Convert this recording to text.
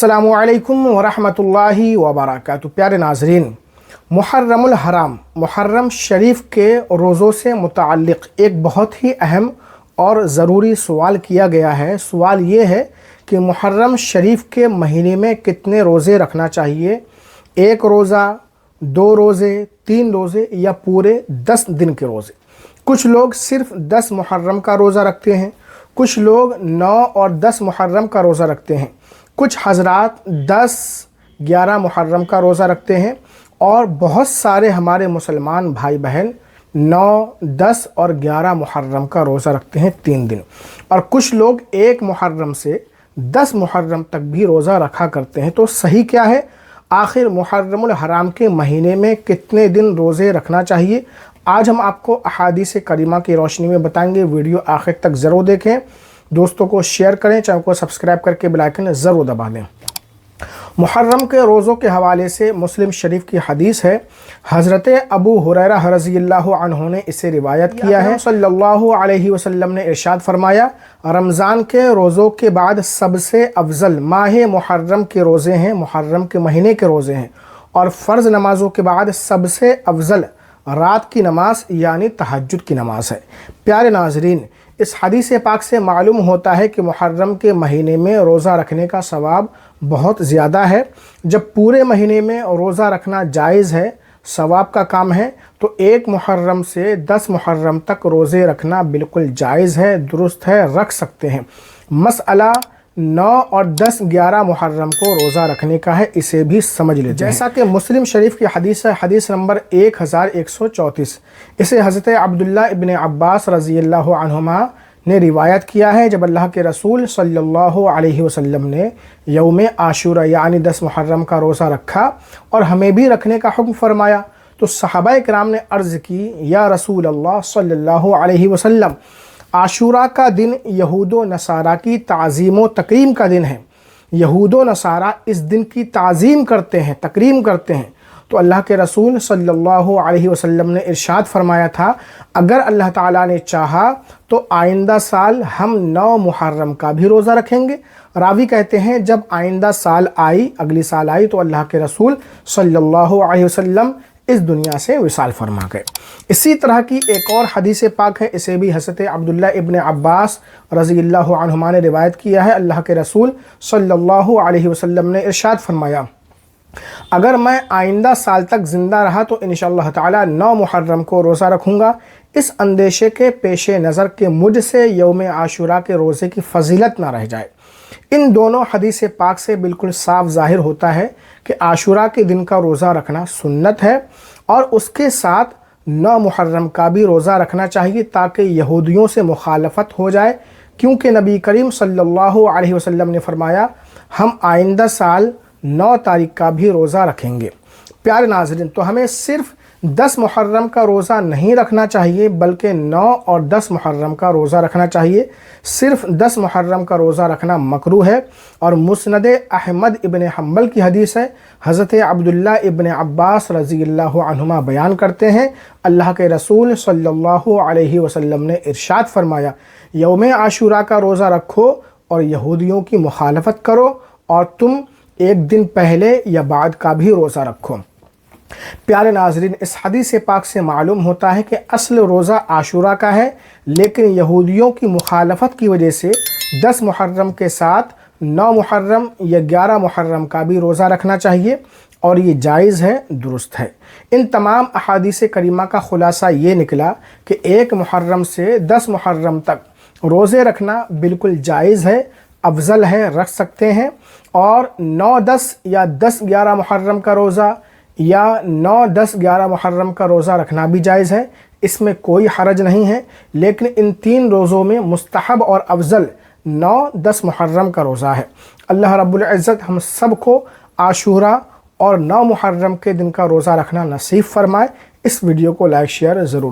السلام علیکم ورحمۃ اللہ وبرکاتہ۔ پیارے ناظرین، محرم الحرام محرم شریف کے روزوں سے متعلق ایک بہت ہی اہم اور ضروری سوال کیا گیا ہے۔ سوال یہ ہے کہ محرم شریف کے مہینے میں کتنے روزے رکھنا چاہیے؟ 1 روزہ، 2 روزے، 3 روزے یا پورے 10 دن کے روزے؟ کچھ لوگ صرف 10 محرم کا روزہ رکھتے ہیں، کچھ لوگ 9 اور 10 محرم کا روزہ رکھتے ہیں، کچھ حضرات 10، 11 محرم کا روزہ رکھتے ہیں، اور بہت سارے ہمارے مسلمان بھائی بہن 9، 10 اور 11 محرم کا روزہ رکھتے ہیں 3 دن، اور کچھ لوگ 1 محرم سے 10 محرم تک بھی روزہ رکھا کرتے ہیں۔ تو صحیح کیا ہے؟ آخر محرم الحرام کے مہینے میں کتنے دن روزے رکھنا چاہیے؟ آج ہم آپ کو احادیث کریمہ کی روشنی میں بتائیں گے۔ ویڈیو آخر تک ضرور دیکھیں، دوستوں کو شیئر کریں، چینل کو سبسکرائب کر کے بیل آئیکن ضرور دبا دیں۔ محرم کے روزوں کے حوالے سے مسلم شریف کی حدیث ہے، حضرت ابو ہریرہ رضی اللہ عنہ نے اسے روایت کیا ہے۔ صلی اللہ علیہ وسلم نے ارشاد فرمایا، رمضان کے روزوں کے بعد سب سے افضل ماہ محرم کے روزے ہیں، محرم کے مہینے کے روزے ہیں، اور فرض نمازوں کے بعد سب سے افضل رات کی نماز یعنی تہجد کی نماز ہے۔ پیارے ناظرین، اس حدیث پاک سے معلوم ہوتا ہے کہ محرم کے مہینے میں روزہ رکھنے کا ثواب بہت زیادہ ہے۔ جب پورے مہینے میں روزہ رکھنا جائز ہے، ثواب کا کام ہے، تو 1 محرم سے 10 محرم تک روزے رکھنا بالکل جائز ہے، درست ہے، رکھ سکتے ہیں۔ مسئلہ 9 اور 10، 11 محرم کو روزہ رکھنے کا ہے، اسے بھی سمجھ لیتے ہیں۔ جیسا کہ مسلم شریف کی حدیث ہے، حدیث نمبر 1134، اسے حضرت عبداللہ ابن عباس رضی اللہ عنہما نے روایت کیا ہے، جب اللہ کے رسول صلی اللہ علیہ وسلم نے یوم عاشورہ یعنی 10 محرم کا روزہ رکھا اور ہمیں بھی رکھنے کا حکم فرمایا، تو صحابہ کرام نے عرض کی، یا رسول اللہ صلی اللہ علیہ وسلم، عاشورہ کا دن یہود و نصارہ کی تعظیم و تکریم کا دن ہے، یہود و نصارہ اس دن کی تعظیم کرتے ہیں، تکریم کرتے ہیں۔ تو اللہ کے رسول صلی اللہ علیہ وسلم نے ارشاد فرمایا تھا، اگر اللہ تعالیٰ نے چاہا تو آئندہ سال ہم 9 محرم کا بھی روزہ رکھیں گے۔ راوی کہتے ہیں، جب آئندہ سال آئی، اگلی سال آئی، تو اللہ کے رسول صلی اللہ علیہ وسلم اس دنیا سے وصال فرما گئے۔ اسی طرح کی ایک اور حدیث پاک ہے، اسے بھی حضرت عبداللہ ابن عباس رضی اللہ عنہما نے روایت کیا ہے۔ اللہ کے رسول صلی اللہ علیہ وسلم نے ارشاد فرمایا، اگر میں آئندہ سال تک زندہ رہا تو انشاءاللہ تعالی 9 محرم کو روزہ رکھوں گا، اس اندیشے کے پیش نظر کہ مجھ سے یوم عاشورہ کے روزے کی فضیلت نہ رہ جائے۔ ان دونوں حدیث پاک سے بالکل صاف ظاہر ہوتا ہے کہ عاشورہ کے دن کا روزہ رکھنا سنت ہے، اور اس کے ساتھ 9 محرم کا بھی روزہ رکھنا چاہیے تاکہ یہودیوں سے مخالفت ہو جائے، کیونکہ نبی کریم صلی اللہ علیہ وسلم نے فرمایا، ہم آئندہ سال 9 تاریخ کا بھی روزہ رکھیں گے۔ پیارے ناظرین، تو ہمیں صرف 10 محرم کا روزہ نہیں رکھنا چاہیے بلکہ 9 اور 10 محرم کا روزہ رکھنا چاہیے۔ صرف 10 محرم کا روزہ رکھنا مکروہ ہے، اور مسند احمد ابن حنبل کی حدیث ہے، حضرت عبداللہ ابن عباس رضی اللہ عنہما بیان کرتے ہیں، اللہ کے رسول صلی اللہ علیہ وسلم نے ارشاد فرمایا، یوم عاشورہ کا روزہ رکھو اور یہودیوں کی مخالفت کرو، اور تم 1 دن پہلے یا بعد کا بھی روزہ رکھو۔ پیارے ناظرین، اس حدیث پاک سے معلوم ہوتا ہے کہ اصل روزہ عاشورہ کا ہے، لیکن یہودیوں کی مخالفت کی وجہ سے 10 محرم کے ساتھ 9 محرم یا 11 محرم کا بھی روزہ رکھنا چاہیے، اور یہ جائز ہے، درست ہے۔ ان تمام احادیث کریمہ کا خلاصہ یہ نکلا کہ 1 محرم سے 10 محرم تک روزے رکھنا بالکل جائز ہے، افضل ہے، رکھ سکتے ہیں، اور 9، 10 یا 10، 11 محرم کا روزہ یا 9، 10، 11 محرم کا روزہ رکھنا بھی جائز ہے، اس میں کوئی حرج نہیں ہے، لیکن ان 3 روزوں میں مستحب اور افضل 9، 10 محرم کا روزہ ہے۔ اللہ رب العزت ہم سب کو عاشورہ اور 9 محرم کے دن کا روزہ رکھنا نصیب فرمائے۔ اس ویڈیو کو لائک شیئر ضرور کریں۔